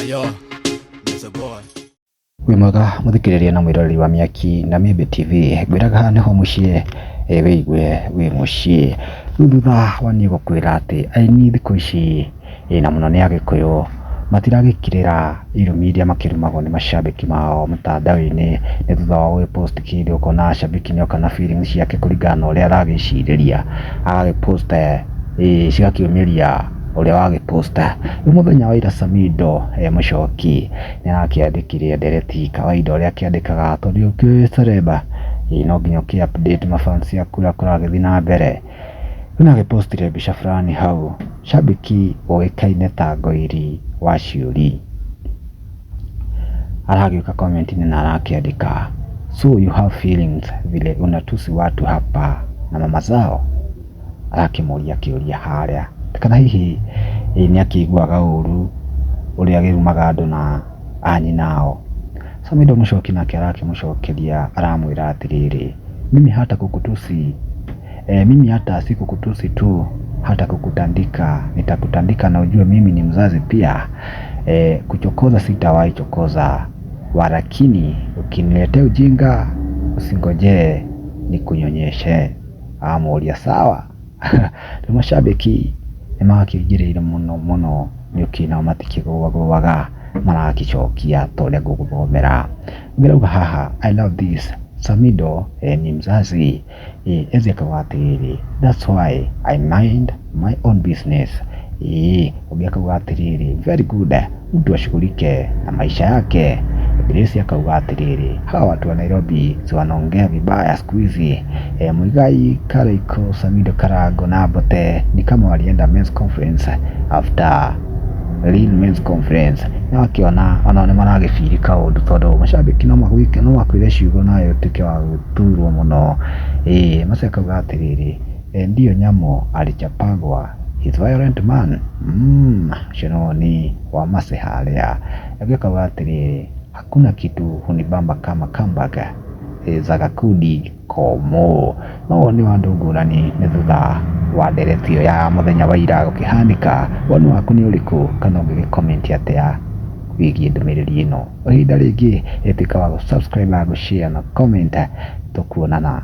Yo, there's a boy. Wimwaga muthikiriria na mwiroreri wa Miaki na Mebe TV gwiraga niho mucie wiigwe wi mucie thutha wa ni gukwira ati aini thiku ici na muno ni agikuyu matiragikirira irumi iria makirumagwo ni mashabiki mao mtandao-ini ni thutha wa gwipost kiri ukona shabiki ni okana feelings ciake kuringana na uria aragiciriria agagipost cigakiumiria uria wagiposta muthenya wa ira samidoh mucoki ni arakiandikire ndereti kawaida uria akiandikaga tondu ukicereba no nginya update mafans yaku uria kuragithi na mbere una agipostire mbica fulani hau shabiki uikaine ta ngoiri wa ciuri aragiuka comment-ini na arakiandika so you have feelings vile unatusi watu hapa na mama zao arakimuria kiuria haria kana hihi ni akiguaga uru uria girumaga andu na anyi nao samidoh mucoki nake arakimucokeria aramwira atiriri mimi hata kukutusi mimi hata sikukutusi tu hata kukutandika nitakutandika na ujue mimi ni mzazi pia kuchokoza sitawahi chokoza walakini ukiniletea ujinga usingoje nikunyonyeshe amuria sawa mashabiki nimakigirire muno niukina matikigwaga marakicokia toria guguthomera ngirauga haha I love this samidoh ni mzazi ezekaga atiriri that's why I mind my own business ugiakaga atiriri very good mtu ashughulike na maisha yake. Bernice akauga atiriri hawa watu wa Nairobi si wanaongea vibaya siku hizi Muigai Karaiko Samidoh Karago na bote ni kama walienda men's conference after real men's conference na wakiona wanaone maragifirika undu tondu mashabiki no makwire ciugo nayo tuke wa guturwo muno masakauga atiriri ndio nyamu alichapagwa he's violent man saroni wamama haria agikaga atiriri hakuna kitu hunibamba kama comeback za gakudi komo no ni wandu ngurani ni thutha wa nderetio ya muthenya wa ira gukihanika wonu waku ni uriku kana ungigicomment atia wigie ndumiriri ino ihinda ringi etika wa subscribe na share na comment tukuonana.